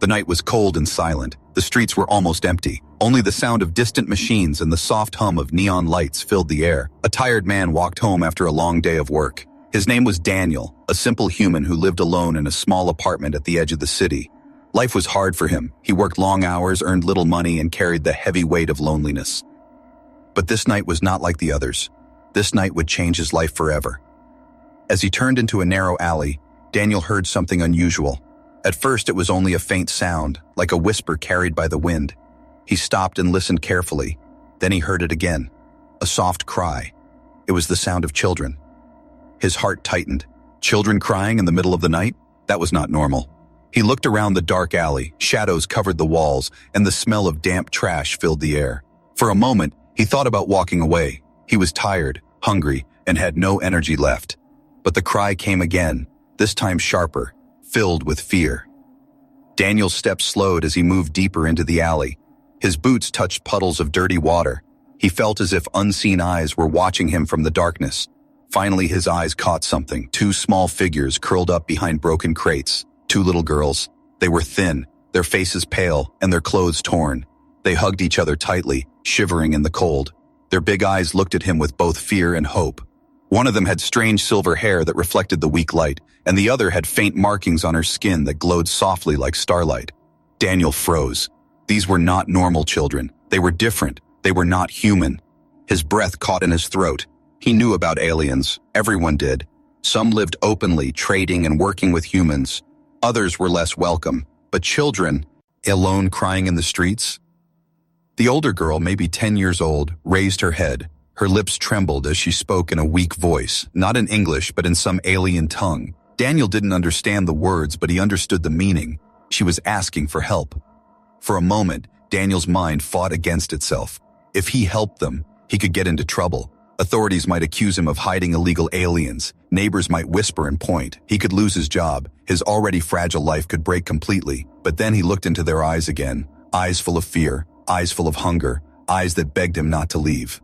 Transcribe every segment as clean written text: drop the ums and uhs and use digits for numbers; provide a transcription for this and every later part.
The night was cold and silent. The streets were almost empty. Only the sound of distant machines and the soft hum of neon lights filled the air. A tired man walked home after a long day of work. His name was Daniel, a simple human who lived alone in a small apartment at the edge of the city. Life was hard for him. He worked long hours, earned little money, and carried the heavy weight of loneliness. But this night was not like the others. This night would change his life forever. As he turned into a narrow alley, Daniel heard something unusual. At first, it was only a faint sound, like a whisper carried by the wind. He stopped and listened carefully. Then he heard it again, a soft cry. It was the sound of children. His heart tightened. Children crying in the middle of the night? That was not normal. He looked around the dark alley. Shadows covered the walls, and the smell of damp trash filled the air. For a moment, he thought about walking away. He was tired, hungry, and had no energy left. But the cry came again, this time sharper, filled with fear. Daniel's steps slowed as he moved deeper into the alley. His boots touched puddles of dirty water. He felt as if unseen eyes were watching him from the darkness. Finally, his eyes caught something. Two small figures curled up behind broken crates. Two little girls. They were thin, their faces pale, and their clothes torn. They hugged each other tightly, shivering in the cold. Their big eyes looked at him with both fear and hope. One of them had strange silver hair that reflected the weak light, and the other had faint markings on her skin that glowed softly like starlight. Daniel froze. These were not normal children. They were different. They were not human. His breath caught in his throat. He knew about aliens. Everyone did. Some lived openly, trading and working with humans. Others were less welcome. But children, alone crying in the streets? The older girl, maybe 10 years old, raised her head. Her lips trembled as she spoke in a weak voice, not in English, but in some alien tongue. Daniel didn't understand the words, but he understood the meaning. She was asking for help. For a moment, Daniel's mind fought against itself. If he helped them, he could get into trouble. Authorities might accuse him of hiding illegal aliens. Neighbors might whisper and point. He could lose his job. His already fragile life could break completely. But then he looked into their eyes again. Eyes full of fear, eyes full of hunger, eyes that begged him not to leave.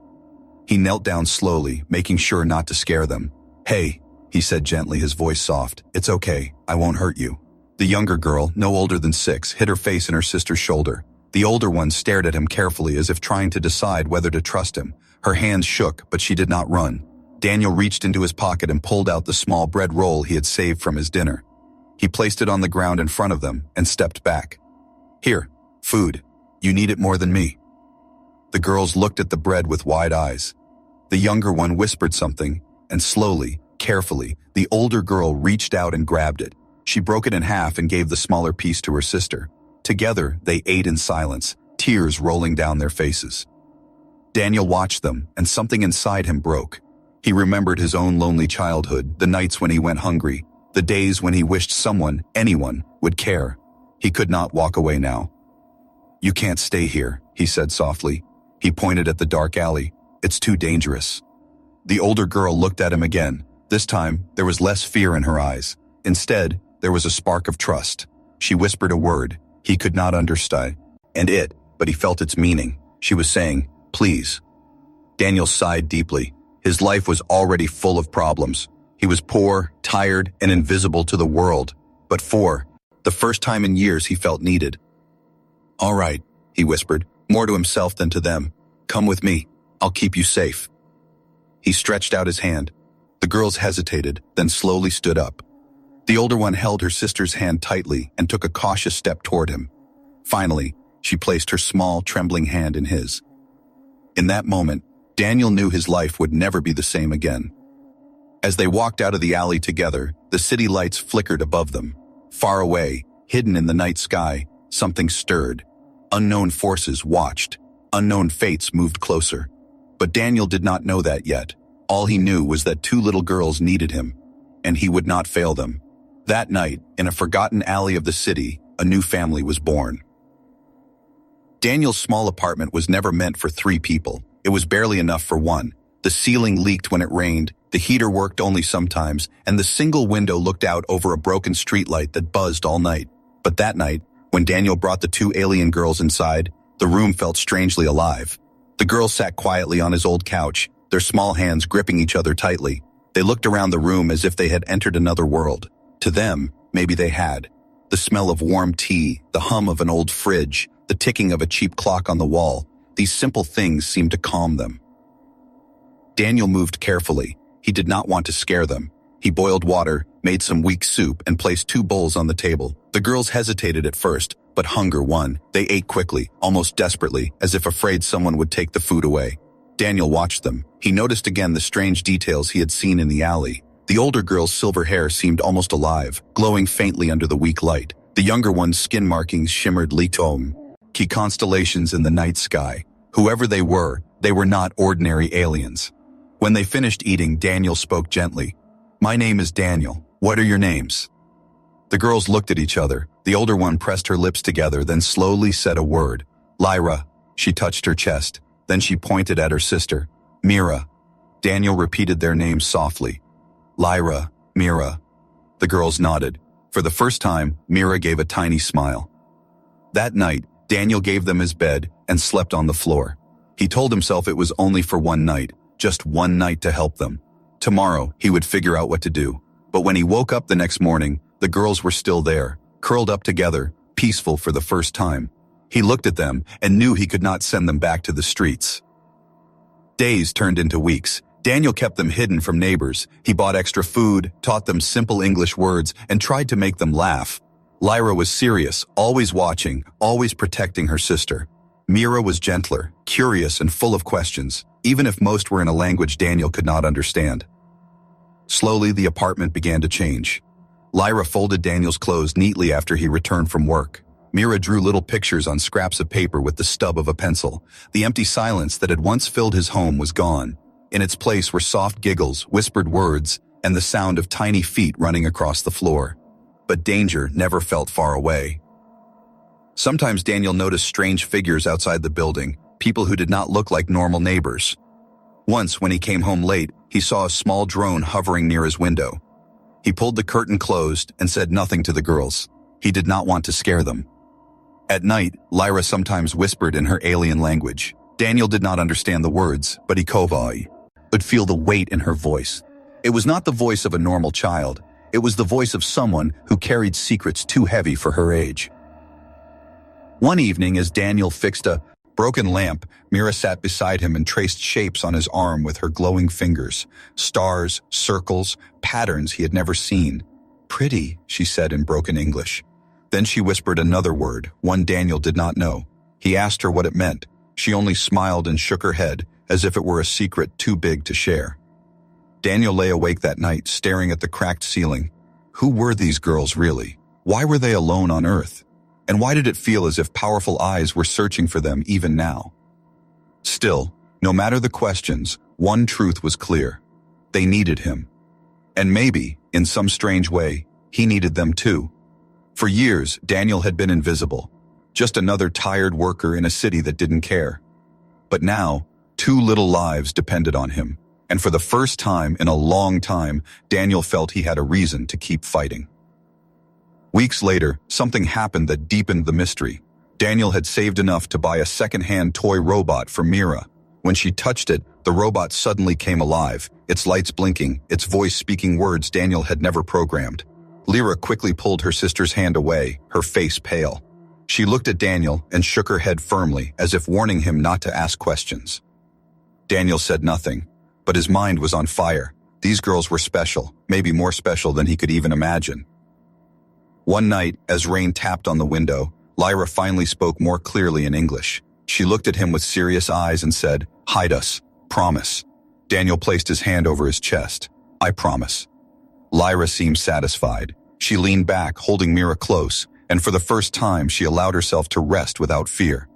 He knelt down slowly, making sure not to scare them. "Hey," he said gently, his voice soft. "It's okay. I won't hurt you." The younger girl, no older than 6, hid her face in her sister's shoulder. The older one stared at him carefully as if trying to decide whether to trust him. Her hands shook, but she did not run. Daniel reached into his pocket and pulled out the small bread roll he had saved from his dinner. He placed it on the ground in front of them and stepped back. "Here, food. You need it more than me." The girls looked at the bread with wide eyes. The younger one whispered something, and slowly, carefully, the older girl reached out and grabbed it. She broke it in half and gave the smaller piece to her sister. Together, they ate in silence, tears rolling down their faces. Daniel watched them, and something inside him broke. He remembered his own lonely childhood, the nights when he went hungry, the days when he wished someone, anyone, would care. He could not walk away now. "You can't stay here," he said softly. He pointed at the dark alley. "It's too dangerous." The older girl looked at him again. This time, there was less fear in her eyes. Instead, there was a spark of trust. She whispered a word. He could not understand but he felt its meaning. She was saying, "Please." Daniel sighed deeply. His life was already full of problems. He was poor, tired, and invisible to the world. But for the first time in years, he felt needed. "All right," he whispered, more to himself than to them. "Come with me. I'll keep you safe." He stretched out his hand. The girls hesitated, then slowly stood up. The older one held her sister's hand tightly and took a cautious step toward him. Finally, she placed her small, trembling hand in his. In that moment, Daniel knew his life would never be the same again. As they walked out of the alley together, the city lights flickered above them. Far away, hidden in the night sky, something stirred. Unknown forces watched. Unknown fates moved closer. But Daniel did not know that yet. All he knew was that 2 little girls needed him, and he would not fail them. That night, in a forgotten alley of the city, a new family was born. Daniel's small apartment was never meant for 3 people. It was barely enough for one. The ceiling leaked when it rained, the heater worked only sometimes, and the single window looked out over a broken streetlight that buzzed all night. But that night, when Daniel brought the 2 alien girls inside, the room felt strangely alive. The girls sat quietly on his old couch, their small hands gripping each other tightly. They looked around the room as if they had entered another world. To them, maybe they had. The smell of warm tea, the hum of an old fridge, the ticking of a cheap clock on the wall, these simple things seemed to calm them. Daniel moved carefully. He did not want to scare them. He boiled water, made some weak soup, and placed 2 bowls on the table. The girls hesitated at first, but hunger won. They ate quickly, almost desperately, as if afraid someone would take the food away. Daniel watched them. He noticed again the strange details he had seen in the alley. The older girl's silver hair seemed almost alive, glowing faintly under the weak light. The younger one's skin markings shimmered litom, key constellations in the night sky. Whoever they were not ordinary aliens. When they finished eating, Daniel spoke gently. "My name is Daniel. What are your names?" The girls looked at each other. The older one pressed her lips together, then slowly said a word. "Lyra." She touched her chest. Then she pointed at her sister. "Mira." Daniel repeated their names softly. "Lyra, Mira." The girls nodded. For the first time, Mira gave a tiny smile. That night, Daniel gave them his bed and slept on the floor. He told himself it was only for one night, just one night to help them. Tomorrow, he would figure out what to do. But when he woke up the next morning, the girls were still there, curled up together, peaceful for the first time. He looked at them and knew he could not send them back to the streets. Days turned into weeks. Daniel kept them hidden from neighbors. He bought extra food, taught them simple English words, and tried to make them laugh. Lyra was serious, always watching, always protecting her sister. Mira was gentler, curious, and full of questions, even if most were in a language Daniel could not understand. Slowly, the apartment began to change. Lyra folded Daniel's clothes neatly after he returned from work. Mira drew little pictures on scraps of paper with the stub of a pencil. The empty silence that had once filled his home was gone. In its place were soft giggles, whispered words, and the sound of tiny feet running across the floor. But danger never felt far away. Sometimes Daniel noticed strange figures outside the building, people who did not look like normal neighbors. Once, when he came home late, he saw a small drone hovering near his window. He pulled the curtain closed and said nothing to the girls. He did not want to scare them. At night, Lyra sometimes whispered in her alien language. Daniel did not understand the words, but he could feel the weight in her voice. It was not the voice of a normal child. It was the voice of someone who carried secrets too heavy for her age. One evening, as Daniel fixed a broken lamp, Mira sat beside him and traced shapes on his arm with her glowing fingers. Stars, circles, patterns he had never seen. "Pretty," she said in broken English. Then she whispered another word, one Daniel did not know. He asked her what it meant. She only smiled and shook her head, as if it were a secret too big to share. Daniel lay awake that night, staring at the cracked ceiling. Who were these girls really? Why were they alone on Earth? And why did it feel as if powerful eyes were searching for them even now? Still, no matter the questions, one truth was clear. They needed him. And maybe, in some strange way, he needed them too. For years, Daniel had been invisible, just another tired worker in a city that didn't care. But now, 2 little lives depended on him. And for the first time in a long time, Daniel felt he had a reason to keep fighting. Weeks later, something happened that deepened the mystery. Daniel had saved enough to buy a second-hand toy robot for Mira. When she touched it, the robot suddenly came alive, its lights blinking, its voice speaking words Daniel had never programmed. Lyra quickly pulled her sister's hand away, her face pale. She looked at Daniel and shook her head firmly, as if warning him not to ask questions. Daniel said nothing, but his mind was on fire. These girls were special, maybe more special than he could even imagine. One night, as rain tapped on the window, Lyra finally spoke more clearly in English. She looked at him with serious eyes and said, "Hide us. Promise." Daniel placed his hand over his chest. "I promise." Lyra seemed satisfied. She leaned back, holding Mira close, and for the first time she allowed herself to rest without fear.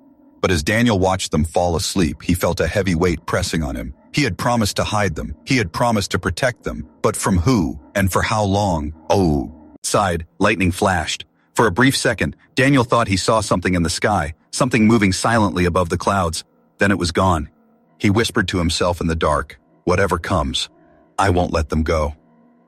But as Daniel watched them fall asleep, he felt a heavy weight pressing on him. He had promised to hide them. He had promised to protect them. But from who? And for how long? Oh. Outside, lightning flashed. For a brief second, Daniel thought he saw something in the sky, something moving silently above the clouds. Then it was gone. He whispered to himself in the dark, "Whatever comes, I won't let them go."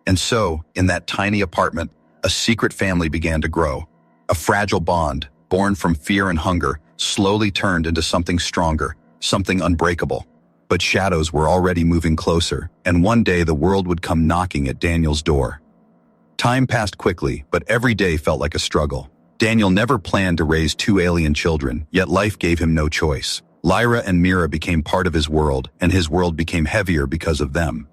And so, in that tiny apartment, a secret family began to grow. A fragile bond, born from fear and hunger, slowly turned into something stronger, something unbreakable. But shadows were already moving closer, and one day the world would come knocking at Daniel's door. Time passed quickly, but every day felt like a struggle. Daniel never planned to raise two alien children, yet life gave him no choice. Lyra and Mira became part of his world, and his world became heavier because of them.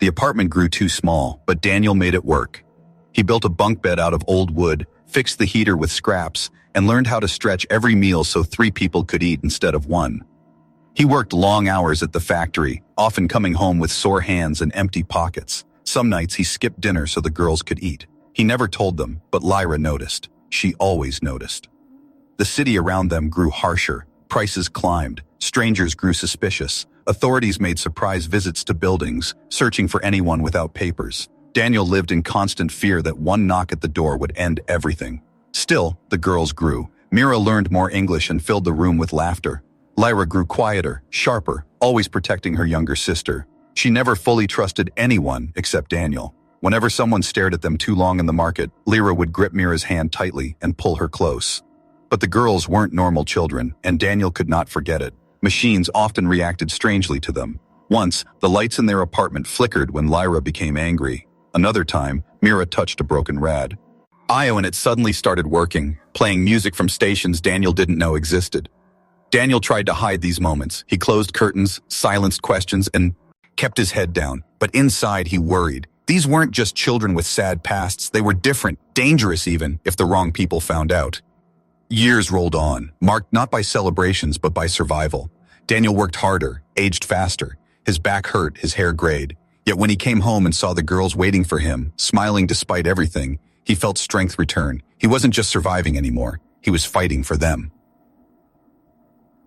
The apartment grew too small, but Daniel made it work. He built a bunk bed out of old wood, fixed the heater with scraps, and learned how to stretch every meal so 3 people could eat instead of 1. He worked long hours at the factory, often coming home with sore hands and empty pockets. Some nights he skipped dinner so the girls could eat. He never told them, but Lyra noticed. She always noticed. The city around them grew harsher, prices climbed, strangers grew suspicious. Authorities made surprise visits to buildings, searching for anyone without papers. Daniel lived in constant fear that one knock at the door would end everything. Still, the girls grew. Mira learned more English and filled the room with laughter. Lyra grew quieter, sharper, always protecting her younger sister. She never fully trusted anyone except Daniel. Whenever someone stared at them too long in the market, Lyra would grip Mira's hand tightly and pull her close. But the girls weren't normal children, and Daniel could not forget it. Machines often reacted strangely to them. Once, the lights in their apartment flickered when Lyra became angry. Another time, Mira touched a broken rad. And it suddenly started working, playing music from stations Daniel didn't know existed. Daniel tried to hide these moments. He closed curtains, silenced questions, and kept his head down. But inside, he worried. These weren't just children with sad pasts. They were different, dangerous even, if the wrong people found out. Years rolled on, marked not by celebrations but by survival. Daniel worked harder, aged faster. His back hurt, his hair grayed. Yet when he came home and saw the girls waiting for him, smiling despite everything, he felt strength return. He wasn't just surviving anymore. He was fighting for them.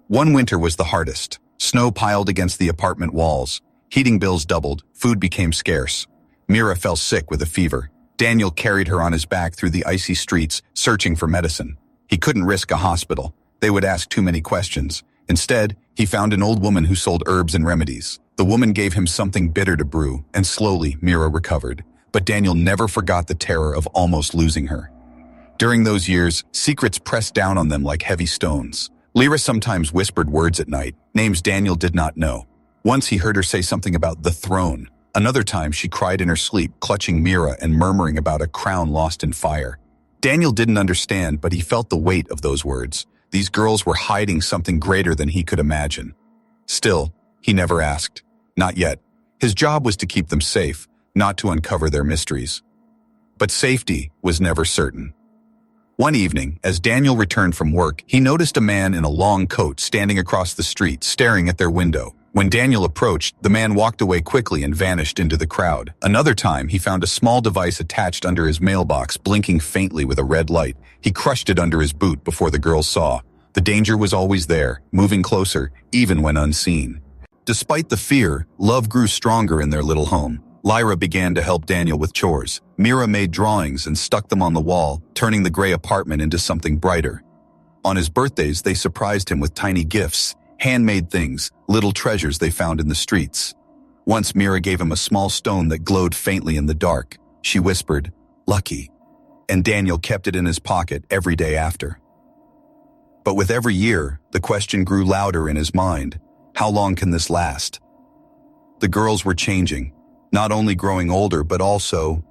One winter was the hardest. Snow piled against the apartment walls. Heating bills doubled. Food became scarce. Mira fell sick with a fever. Daniel carried her on his back through the icy streets, searching for medicine. He couldn't risk a hospital. They would ask too many questions. Instead, he found an old woman who sold herbs and remedies. The woman gave him something bitter to brew, and slowly Mira recovered. But Daniel never forgot the terror of almost losing her. During those years, secrets pressed down on them like heavy stones. Lyra sometimes whispered words at night, names Daniel did not know. Once he heard her say something about the throne. Another time she cried in her sleep, clutching Mira and murmuring about a crown lost in fire. Daniel didn't understand, but he felt the weight of those words. These girls were hiding something greater than he could imagine. Still, he never asked. Not yet. His job was to keep them safe, not to uncover their mysteries. But safety was never certain. One evening, as Daniel returned from work, he noticed a man in a long coat standing across the street, staring at their window. When Daniel approached, the man walked away quickly and vanished into the crowd. Another time, he found a small device attached under his mailbox, blinking faintly with a red light. He crushed it under his boot before the girls saw. The danger was always there, moving closer, even when unseen. Despite the fear, love grew stronger in their little home. Lyra began to help Daniel with chores. Mira made drawings and stuck them on the wall, turning the gray apartment into something brighter. On his birthdays, they surprised him with tiny gifts, handmade things, little treasures they found in the streets. Once Mira gave him a small stone that glowed faintly in the dark. She whispered, "Lucky." And Daniel kept it in his pocket every day after. But with every year, the question grew louder in his mind. How long can this last? The girls were changing, not only growing older but also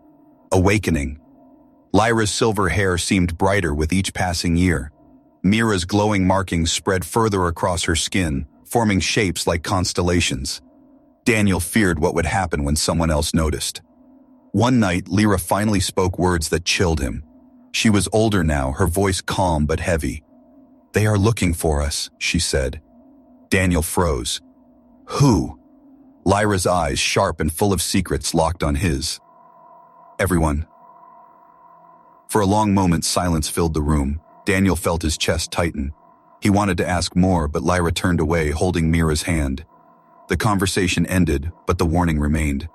awakening. Lyra's silver hair seemed brighter with each passing year. Mira's glowing markings spread further across her skin, forming shapes like constellations. Daniel feared what would happen when someone else noticed. One night, Lyra finally spoke words that chilled him. She was older now, her voice calm but heavy. "They are looking for us," she said. Daniel froze. "Who?" Lyra's eyes, sharp and full of secrets, locked on his. "Everyone." For a long moment, silence filled the room. Daniel felt his chest tighten. He wanted to ask more, but Lyra turned away, holding Mira's hand. The conversation ended, but the warning remained.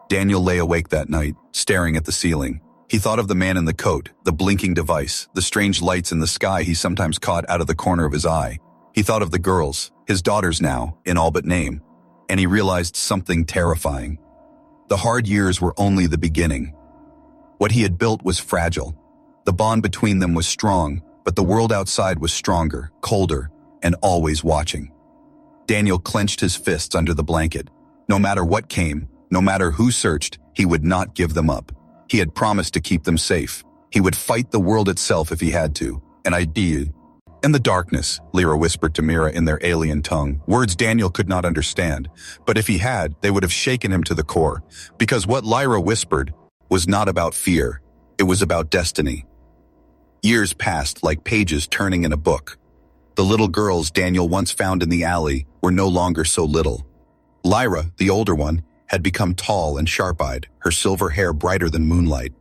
Daniel lay awake that night, staring at the ceiling. He thought of the man in the coat, the blinking device, the strange lights in the sky he sometimes caught out of the corner of his eye. He thought of the girls, his daughters now, in all but name, and he realized something terrifying. The hard years were only the beginning. What he had built was fragile. The bond between them was strong, but the world outside was stronger, colder, and always watching. Daniel clenched his fists under the blanket. No matter what came, no matter who searched, he would not give them up. He had promised to keep them safe. He would fight the world itself if he had to. An idea. In the darkness, Lyra whispered to Mira in their alien tongue, words Daniel could not understand. But if he had, they would have shaken him to the core. Because what Lyra whispered was not about fear. It was about destiny. Years passed like pages turning in a book. The little girls Daniel once found in the alley were no longer so little. Lyra, the older one, had become tall and sharp-eyed, her silver hair brighter than moonlight.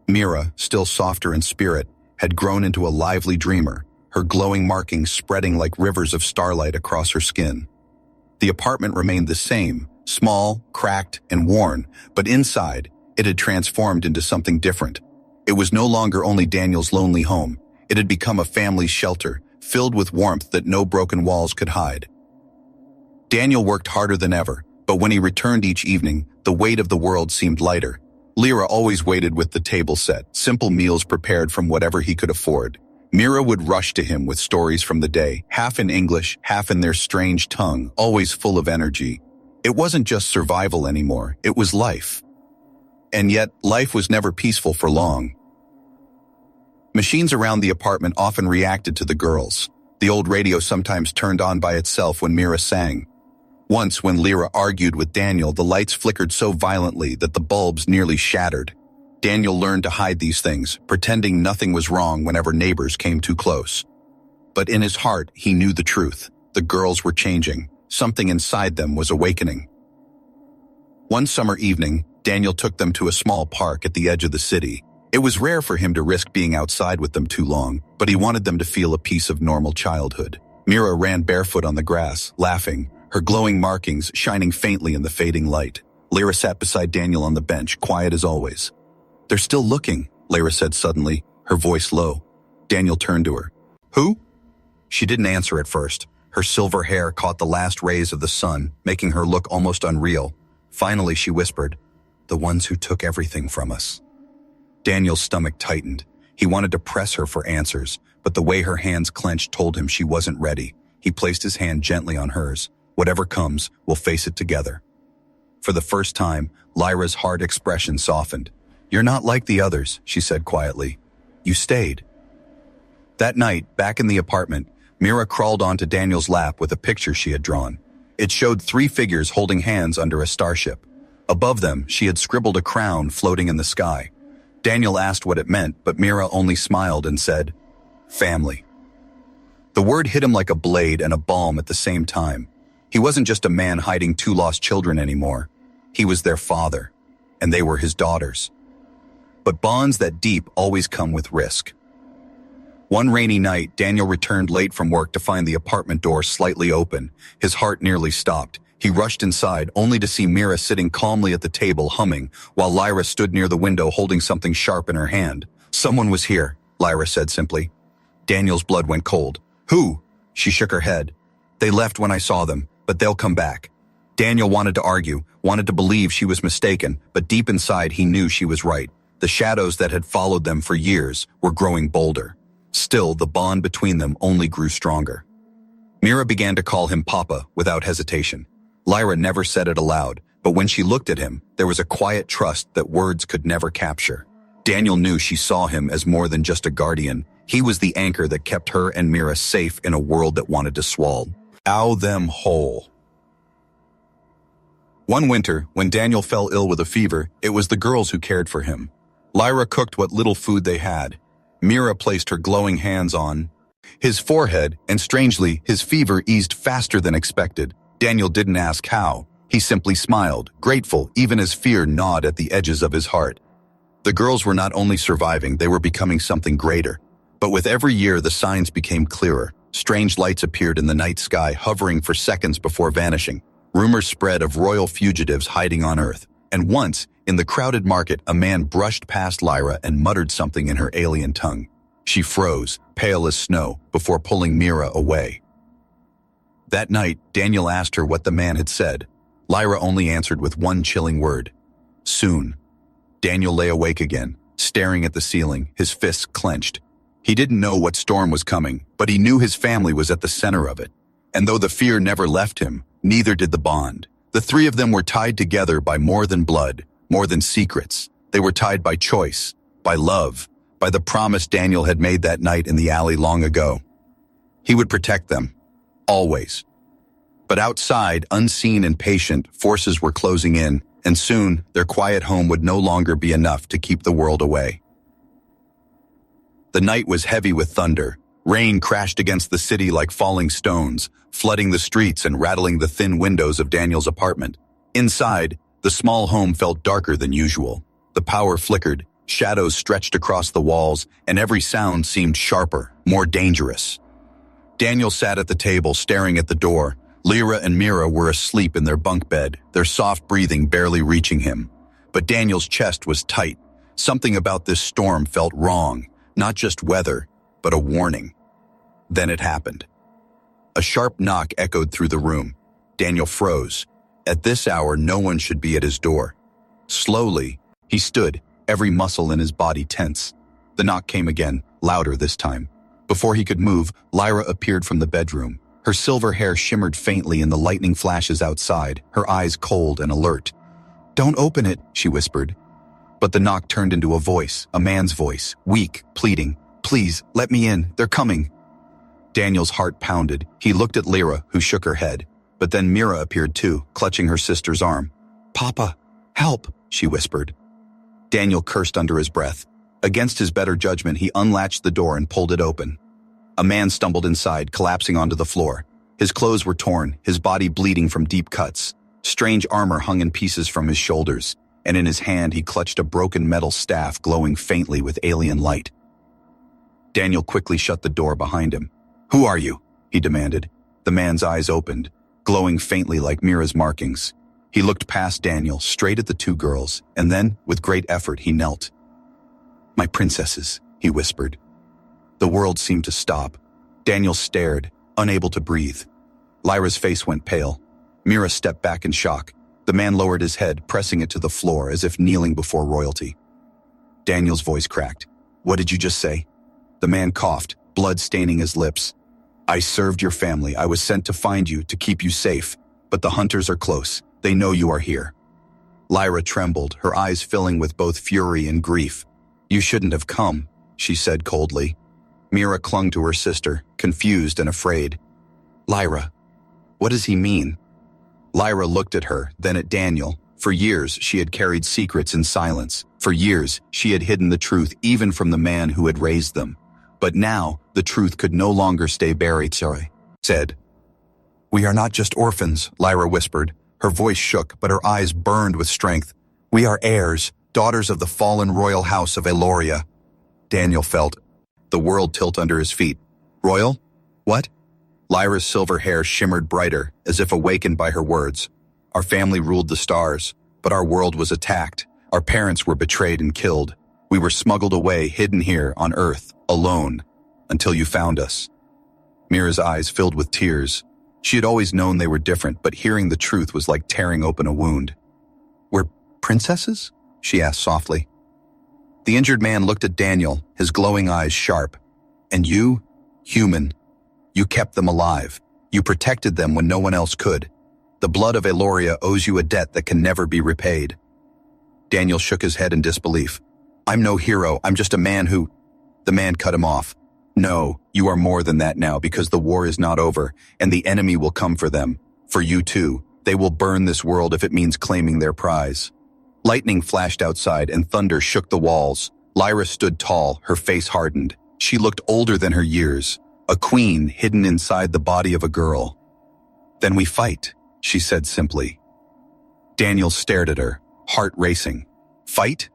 Mira, still softer in spirit, had grown into a lively dreamer, her glowing markings spreading like rivers of starlight across her skin. The apartment remained the same, small, cracked, and worn, but inside, it had transformed into something different. It was no longer only Daniel's lonely home. It had become a family's shelter, filled with warmth that no broken walls could hide. Daniel worked harder than ever, but when he returned each evening, the weight of the world seemed lighter. Lyra always waited with the table set, simple meals prepared from whatever he could afford. Mira would rush to him with stories from the day, half in English, half in their strange tongue, always full of energy. It wasn't just survival anymore, it was life. And yet, life was never peaceful for long. Machines around the apartment often reacted to the girls. The old radio sometimes turned on by itself when Mira sang. Once, when Lyra argued with Daniel, the lights flickered so violently that the bulbs nearly shattered. Daniel learned to hide these things, pretending nothing was wrong whenever neighbors came too close. But in his heart, he knew the truth. The girls were changing. Something inside them was awakening. One summer evening, Daniel took them to a small park at the edge of the city. It was rare for him to risk being outside with them too long, but he wanted them to feel a piece of normal childhood. Mira ran barefoot on the grass, laughing, her glowing markings shining faintly in the fading light. Lyra sat beside Daniel on the bench, quiet as always. "They're still looking," Lyra said suddenly, her voice low. Daniel turned to her. "Who?" She didn't answer at first. Her silver hair caught the last rays of the sun, making her look almost unreal. Finally, she whispered, "The ones who took everything from us." Daniel's stomach tightened. He wanted to press her for answers, but the way her hands clenched told him she wasn't ready. He placed his hand gently on hers. "Whatever comes, we'll face it together." For the first time, Lyra's hard expression softened. "You're not like the others," she said quietly. "You stayed." That night, back in the apartment, Mira crawled onto Daniel's lap with a picture she had drawn. It showed 3 figures holding hands under a starship. Above them, she had scribbled a crown floating in the sky. Daniel asked what it meant, but Mira only smiled and said, "Family." The word hit him like a blade and a balm at the same time. He wasn't just a man hiding 2 lost children anymore. He was their father, and they were his daughters. But bonds that deep always come with risk. One rainy night, Daniel returned late from work to find the apartment door slightly open. His heart nearly stopped. He rushed inside, only to see Mira sitting calmly at the table, humming, while Lyra stood near the window holding something sharp in her hand. "Someone was here," Lyra said simply. Daniel's blood went cold. "Who?" She shook her head. "They left when I saw them, but they'll come back." Daniel wanted to argue, wanted to believe she was mistaken, but deep inside he knew she was right. The shadows that had followed them for years were growing bolder. Still, the bond between them only grew stronger. Mira began to call him Papa without hesitation. Lyra never said it aloud, but when she looked at him, there was a quiet trust that words could never capture. Daniel knew she saw him as more than just a guardian. He was the anchor that kept her and Mira safe in a world that wanted to swallow them whole. One winter, when Daniel fell ill with a fever, it was the girls who cared for him. Lyra cooked what little food they had. Mira placed her glowing hands on his forehead, and strangely, his fever eased faster than expected. Daniel didn't ask how. He simply smiled, grateful even as fear gnawed at the edges of his heart. The girls were not only surviving, they were becoming something greater. But with every year, the signs became clearer. Strange lights appeared in the night sky, hovering for seconds before vanishing. Rumors spread of royal fugitives hiding on Earth. And once, in the crowded market, a man brushed past Lyra and muttered something in her alien tongue. She froze, pale as snow, before pulling Mira away. That night, Daniel asked her what the man had said. Lyra only answered with one chilling word: "Soon." Daniel lay awake again, staring at the ceiling, his fists clenched. He didn't know what storm was coming, but he knew his family was at the center of it. And though the fear never left him, neither did the bond. The 3 of them were tied together by more than blood, more than secrets. They were tied by choice, by love, by the promise Daniel had made that night in the alley long ago. He would protect them, always. But outside, unseen and patient, forces were closing in, and soon their quiet home would no longer be enough to keep the world away. The night was heavy with thunder. Rain crashed against the city like falling stones, flooding the streets and rattling the thin windows of Daniel's apartment. Inside, the small home felt darker than usual. The power flickered, shadows stretched across the walls, and every sound seemed sharper, more dangerous. Daniel sat at the table, staring at the door. Lyra and Mira were asleep in their bunk bed, their soft breathing barely reaching him. But Daniel's chest was tight. Something about this storm felt wrong, not just weather, but a warning. Then it happened. A sharp knock echoed through the room. Daniel froze. At this hour, no one should be at his door. Slowly, he stood, every muscle in his body tense. The knock came again, louder this time. Before he could move, Lyra appeared from the bedroom. Her silver hair shimmered faintly in the lightning flashes outside, her eyes cold and alert. "Don't open it," she whispered. But the knock turned into a voice, a man's voice, weak, pleading. "Please, let me in, they're coming." Daniel's heart pounded. He looked at Lyra, who shook her head. But then Mira appeared too, clutching her sister's arm. "Papa, help," she whispered. Daniel cursed under his breath. Against his better judgment, he unlatched the door and pulled it open. A man stumbled inside, collapsing onto the floor. His clothes were torn, his body bleeding from deep cuts. Strange armor hung in pieces from his shoulders, and in his hand he clutched a broken metal staff glowing faintly with alien light. Daniel quickly shut the door behind him. "Who are you?" he demanded. The man's eyes opened, glowing faintly like Mira's markings. He looked past Daniel, straight at the two girls, and then, with great effort, he knelt. "My princesses," he whispered. The world seemed to stop. Daniel stared, unable to breathe. Lyra's face went pale. Mira stepped back in shock. The man lowered his head, pressing it to the floor as if kneeling before royalty. Daniel's voice cracked. "What did you just say?" The man coughed, blood staining his lips. "I served your family. I was sent to find you, to keep you safe. But the hunters are close. They know you are here." Lyra trembled, her eyes filling with both fury and grief. "You shouldn't have come," she said coldly. Mira clung to her sister, confused and afraid. "Lyra, what does he mean?" Lyra looked at her, then at Daniel. For years, she had carried secrets in silence. For years, she had hidden the truth even from the man who had raised them. But now, the truth could no longer stay buried, said. "We are not just orphans," Lyra whispered. Her voice shook, but her eyes burned with strength. "We are heirs, daughters of the fallen royal house of Eloria." Daniel felt the world tilt under his feet. "Royal? What?" Lyra's silver hair shimmered brighter, as if awakened by her words. "Our family ruled the stars, but our world was attacked. Our parents were betrayed and killed. We were smuggled away, hidden here on Earth, alone, until you found us." Mira's eyes filled with tears. She had always known they were different, but hearing the truth was like tearing open a wound. "We're princesses?" she asked softly. The injured man looked at Daniel, his glowing eyes sharp. "And you, human, you kept them alive. You protected them when no one else could. The blood of Eloria owes you a debt that can never be repaid." Daniel shook his head in disbelief. "I'm no hero, I'm just a man who—" The man cut him off. "No, you are more than that now, because the war is not over, and the enemy will come for them. For you too. They will burn this world if it means claiming their prize." Lightning flashed outside and thunder shook the walls. Lyra stood tall, her face hardened. She looked older than her years, a queen hidden inside the body of a girl. "Then we fight," she said simply. Daniel stared at her, heart racing. Fight?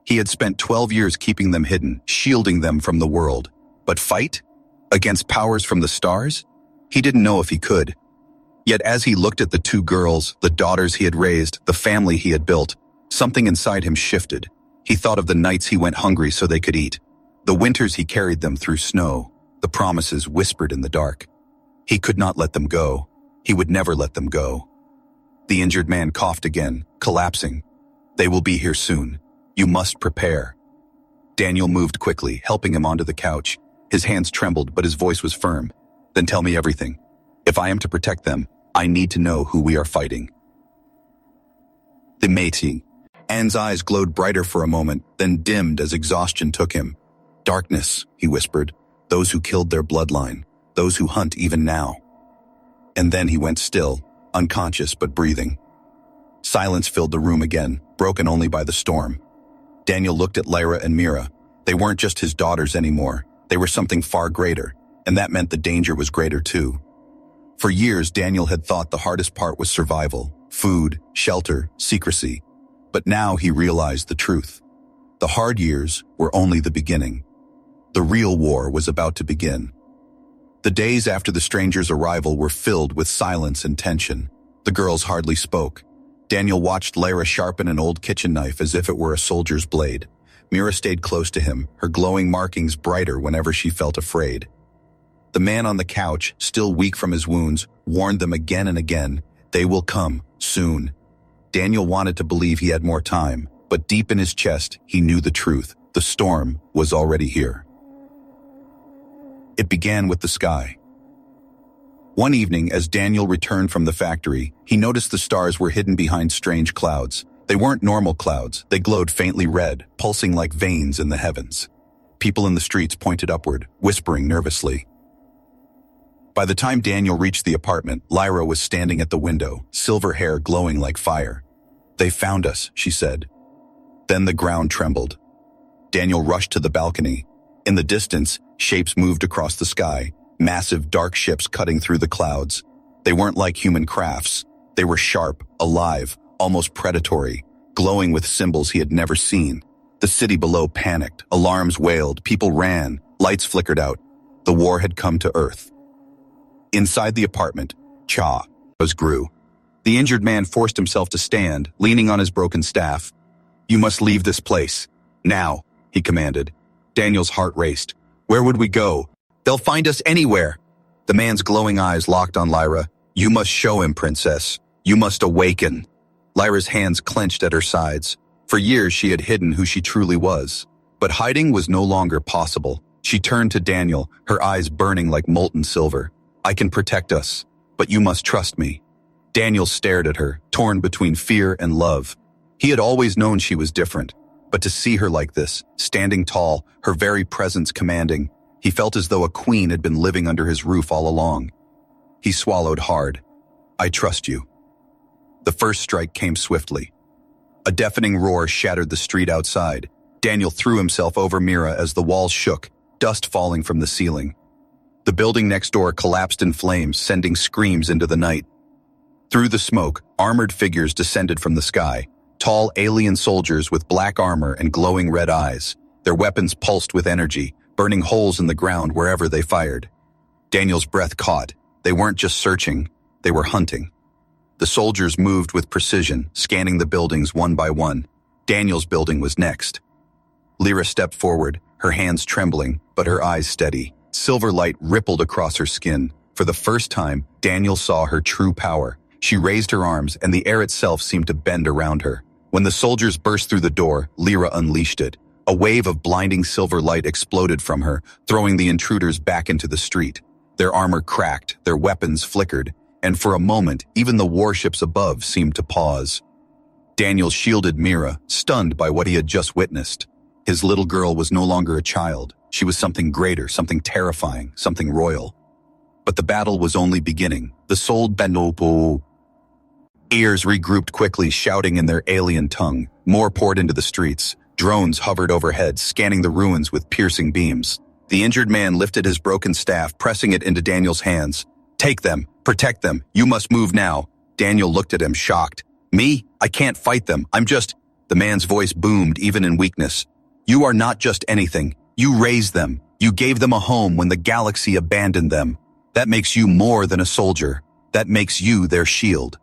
He had spent 12 years keeping them hidden, shielding them from the world. But fight? Against powers from the stars? He didn't know if he could. Yet as he looked at the two girls, the daughters he had raised, the family he had built, something inside him shifted. He thought of the nights he went hungry so they could eat, the winters he carried them through snow, the promises whispered in the dark. He could not let them go. He would never let them go. The injured man coughed again, collapsing. "They will be here soon. You must prepare." Daniel moved quickly, helping him onto the couch. His hands trembled, but his voice was firm. "Then tell me everything. If I am to protect them, I need to know who we are fighting." The meeting. Anne's eyes glowed brighter for a moment, then dimmed as exhaustion took him. "Darkness," he whispered. "Those who killed their bloodline. Those who hunt even now." And then he went still, unconscious but breathing. Silence filled the room again, broken only by the storm. Daniel looked at Lyra and Mira. They weren't just his daughters anymore. They were something far greater, and that meant the danger was greater too. For years, Daniel had thought the hardest part was survival, food, shelter, secrecy. But now he realized the truth. The hard years were only the beginning. The real war was about to begin. The days after the stranger's arrival were filled with silence and tension. The girls hardly spoke. Daniel watched Lyra sharpen an old kitchen knife as if it were a soldier's blade. Mira stayed close to him, her glowing markings brighter whenever she felt afraid. The man on the couch, still weak from his wounds, warned them again and again, "They will come, soon." Daniel wanted to believe he had more time, but deep in his chest, he knew the truth. The storm was already here. It began with the sky. One evening, as Daniel returned from the factory, he noticed the stars were hidden behind strange clouds. They weren't normal clouds. They glowed faintly red, pulsing like veins in the heavens. People in the streets pointed upward, whispering nervously. By the time Daniel reached the apartment, Lyra was standing at the window, silver hair glowing like fire. "They found us," she said. Then the ground trembled. Daniel rushed to the balcony. In the distance, shapes moved across the sky, massive dark ships cutting through the clouds. They weren't like human crafts. They were sharp, alive, almost predatory, glowing with symbols he had never seen. The city below panicked, alarms wailed, people ran, lights flickered out. The war had come to Earth. Inside the apartment, chaos grew. The injured man forced himself to stand, leaning on his broken staff. "You must leave this place. Now," he commanded. Daniel's heart raced. "Where would we go? They'll find us anywhere." The man's glowing eyes locked on Lyra. "You must show him, princess. You must awaken." Lyra's hands clenched at her sides. For years she had hidden who she truly was. But hiding was no longer possible. She turned to Daniel, her eyes burning like molten silver. "I can protect us, but you must trust me." Daniel stared at her, torn between fear and love. He had always known she was different, but to see her like this, standing tall, her very presence commanding, he felt as though a queen had been living under his roof all along. He swallowed hard. "I trust you." The first strike came swiftly. A deafening roar shattered the street outside. Daniel threw himself over Mira as the walls shook, dust falling from the ceiling. The building next door collapsed in flames, sending screams into the night. Through the smoke, armored figures descended from the sky, tall alien soldiers with black armor and glowing red eyes. Their weapons pulsed with energy, burning holes in the ground wherever they fired. Daniel's breath caught. They weren't just searching, they were hunting. The soldiers moved with precision, scanning the buildings one by one. Daniel's building was next. Lyra stepped forward, her hands trembling, but her eyes steady. Silver light rippled across her skin. For the first time, Daniel saw her true power. She raised her arms, and the air itself seemed to bend around her. When the soldiers burst through the door, Lyra unleashed it. A wave of blinding silver light exploded from her, throwing the intruders back into the street. Their armor cracked, their weapons flickered, and for a moment, even the warships above seemed to pause. Daniel shielded Mira, stunned by what he had just witnessed. His little girl was no longer a child. She was something greater, something terrifying, something royal. But the battle was only beginning. The soul Benopo ears regrouped quickly, shouting in their alien tongue. More poured into the streets. Drones hovered overhead, scanning the ruins with piercing beams. The injured man lifted his broken staff, pressing it into Daniel's hands. "Take them. Protect them. You must move now." Daniel looked at him, shocked. "Me? I can't fight them. I'm just—" The man's voice boomed, even in weakness. "You are not just anything. You raised them. You gave them a home when the galaxy abandoned them. That makes you more than a soldier. That makes you their shield."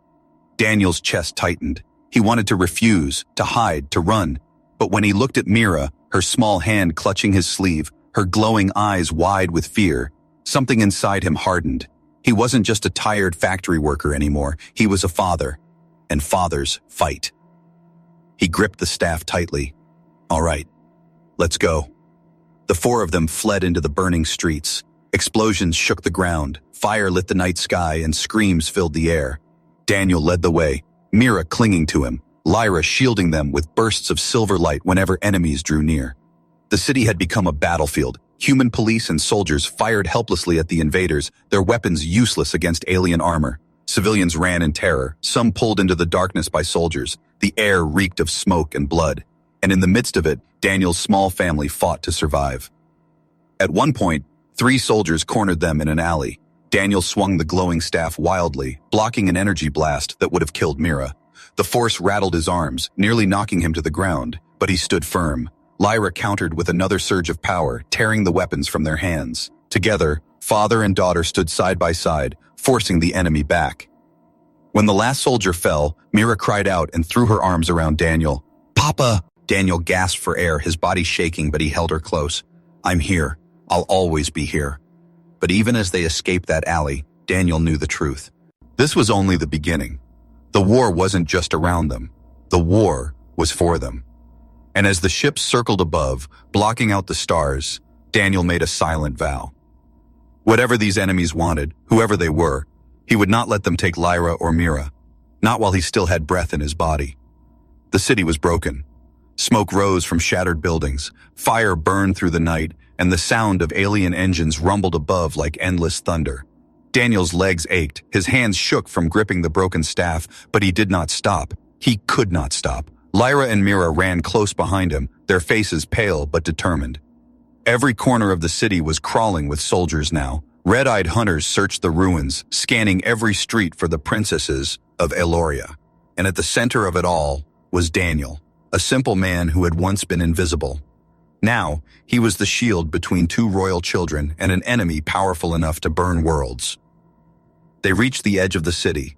Daniel's chest tightened. He wanted to refuse, to hide, to run. But when he looked at Mira, her small hand clutching his sleeve, her glowing eyes wide with fear, something inside him hardened. He wasn't just a tired factory worker anymore. He was a father. And fathers fight. He gripped the staff tightly. "All right, let's go." The four of them fled into the burning streets. Explosions shook the ground, fire lit the night sky, and screams filled the air. Daniel led the way, Mira clinging to him, Lyra shielding them with bursts of silver light whenever enemies drew near. The city had become a battlefield. Human police and soldiers fired helplessly at the invaders, their weapons useless against alien armor. Civilians ran in terror, some pulled into the darkness by soldiers. The air reeked of smoke and blood. And in the midst of it, Daniel's small family fought to survive. At one point, 3 soldiers cornered them in an alley. Daniel swung the glowing staff wildly, blocking an energy blast that would have killed Mira. The force rattled his arms, nearly knocking him to the ground, but he stood firm. Lyra countered with another surge of power, tearing the weapons from their hands. Together, father and daughter stood side by side, forcing the enemy back. When the last soldier fell, Mira cried out and threw her arms around Daniel. "Papa!" Daniel gasped for air, his body shaking, but he held her close. "I'm here. I'll always be here." But even as they escaped that alley, Daniel knew the truth. This was only the beginning. The war wasn't just around them. The war was for them. And as the ships circled above, blocking out the stars, Daniel made a silent vow. Whatever these enemies wanted, whoever they were, he would not let them take Lyra or Mira, not while he still had breath in his body. The city was broken. Smoke rose from shattered buildings, fire burned through the night, and the sound of alien engines rumbled above like endless thunder. Daniel's legs ached, his hands shook from gripping the broken staff, but he did not stop. He could not stop. Lyra and Mira ran close behind him, their faces pale but determined. Every corner of the city was crawling with soldiers now. Red-eyed hunters searched the ruins, scanning every street for the princesses of Eloria. And at the center of it all was Daniel, a simple man who had once been invisible. Now, he was the shield between 2 royal children and an enemy powerful enough to burn worlds. They reached the edge of the city.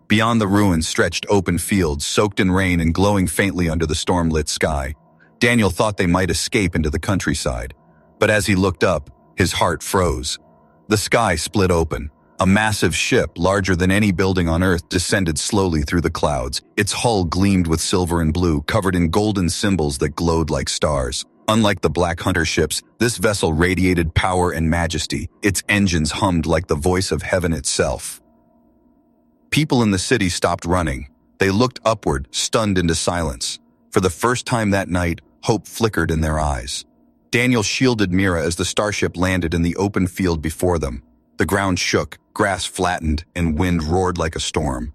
Beyond the ruins stretched open fields, soaked in rain and glowing faintly under the storm-lit sky. Daniel thought they might escape into the countryside. But as he looked up, his heart froze. The sky split open. A massive ship, larger than any building on Earth, descended slowly through the clouds. Its hull gleamed with silver and blue, covered in golden symbols that glowed like stars. Unlike the Black Hunter ships, this vessel radiated power and majesty. Its engines hummed like the voice of heaven itself. People in the city stopped running. They looked upward, stunned into silence. For the first time that night, hope flickered in their eyes. Daniel shielded Mira as the starship landed in the open field before them. The ground shook, grass flattened, and wind roared like a storm.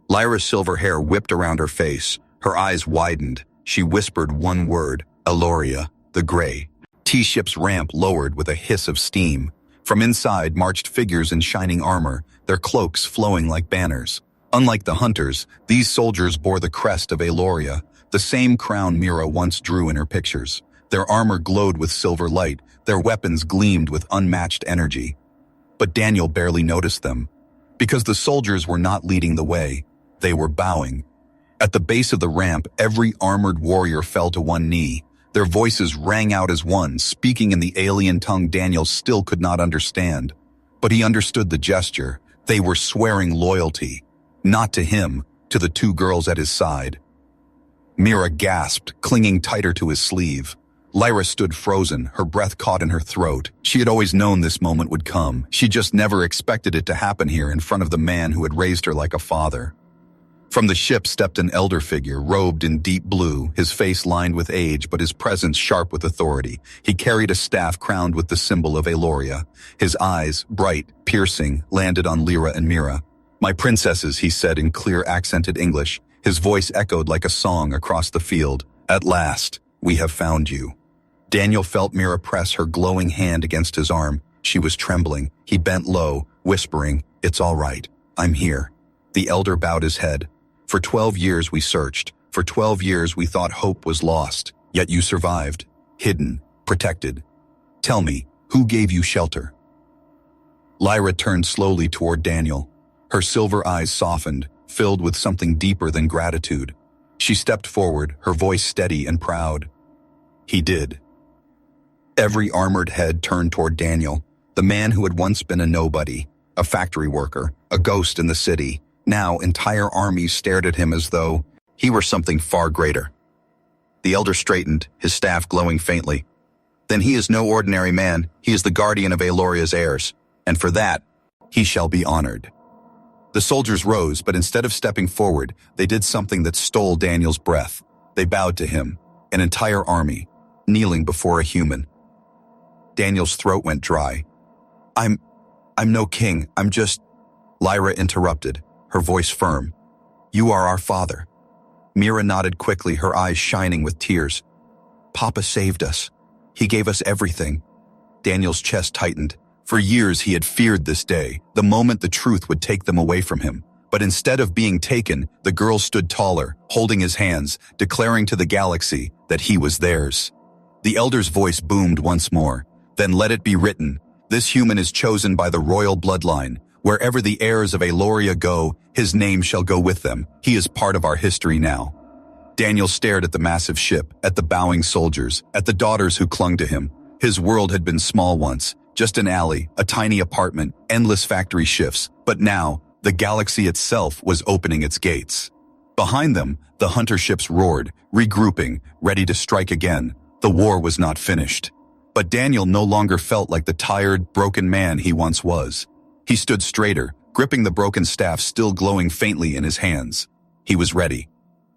Lyra's silver hair whipped around her face. Her eyes widened. She whispered one word, Eloria, the Gray. T-ship's ramp lowered with a hiss of steam. From inside marched figures in shining armor, their cloaks flowing like banners. Unlike the hunters, these soldiers bore the crest of Eloria, the same crown Mira once drew in her pictures. Their armor glowed with silver light, their weapons gleamed with unmatched energy. But Daniel barely noticed them, because the soldiers were not leading the way, they were bowing. At the base of the ramp, every armored warrior fell to one knee. Their voices rang out as one, speaking in the alien tongue Daniel still could not understand. But he understood the gesture. They were swearing loyalty, not to him, to the 2 girls at his side. Mira gasped, clinging tighter to his sleeve. Lyra stood frozen, her breath caught in her throat. She had always known this moment would come. She just never expected it to happen here in front of the man who had raised her like a father. From the ship stepped an elder figure, robed in deep blue, his face lined with age, but his presence sharp with authority. He carried a staff crowned with the symbol of Eloria. His eyes, bright, piercing, landed on Lyra and Mira. "My princesses," he said in clear accented English. His voice echoed like a song across the field. "At last, we have found you." Daniel felt Mira press her glowing hand against his arm. She was trembling. He bent low, whispering, "It's all right. I'm here." The elder bowed his head. "For 12 years we searched. For 12 years we thought hope was lost. Yet you survived, hidden, protected. Tell me, who gave you shelter?" Lyra turned slowly toward Daniel. Her silver eyes softened, filled with something deeper than gratitude. She stepped forward, her voice steady and proud. "He did." Every armored head turned toward Daniel, the man who had once been a nobody, a factory worker, a ghost in the city. Now entire armies stared at him as though he were something far greater. The elder straightened, his staff glowing faintly. "Then he is no ordinary man. He is the guardian of Eloria's heirs, and for that, he shall be honored." The soldiers rose, but instead of stepping forward, they did something that stole Daniel's breath. They bowed to him, an entire army, kneeling before a human. Daniel's throat went dry. I'm no king, I'm just... Lyra interrupted, her voice firm. You are our father. Mira nodded quickly, her eyes shining with tears. Papa saved us. He gave us everything. Daniel's chest tightened. For years he had feared this day, the moment the truth would take them away from him. But instead of being taken, the girl stood taller, holding his hands, declaring to the galaxy that he was theirs. The elder's voice boomed once more. Then let it be written, this human is chosen by the royal bloodline. Wherever the heirs of Aloria go, his name shall go with them. He is part of our history now. Daniel stared at the massive ship, at the bowing soldiers, at the daughters who clung to him. His world had been small once, just an alley, a tiny apartment, endless factory shifts. But now, the galaxy itself was opening its gates. Behind them, the hunter ships roared, regrouping, ready to strike again. The war was not finished. But Daniel no longer felt like the tired, broken man he once was. He stood straighter, gripping the broken staff still glowing faintly in his hands. He was ready.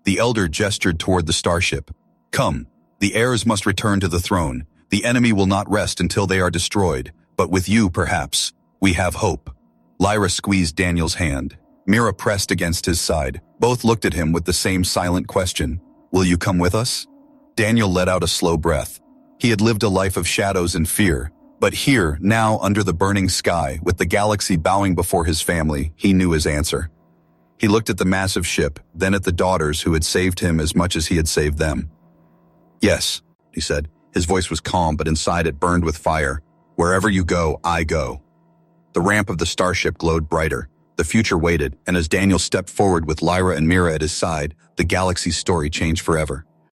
The elder gestured toward the starship. Come, the heirs must return to the throne. The enemy will not rest until they are destroyed, but with you, perhaps, we have hope. Lyra squeezed Daniel's hand. Mira pressed against his side. Both looked at him with the same silent question. Will you come with us? Daniel let out a slow breath. He had lived a life of shadows and fear, but here, now under the burning sky, with the galaxy bowing before his family, he knew his answer. He looked at the massive ship, then at the daughters who had saved him as much as he had saved them. Yes, he said. His voice was calm, but inside it burned with fire. Wherever you go, I go. The ramp of the starship glowed brighter. The future waited, and as Daniel stepped forward with Lyra and Mira at his side, the galaxy's story changed forever.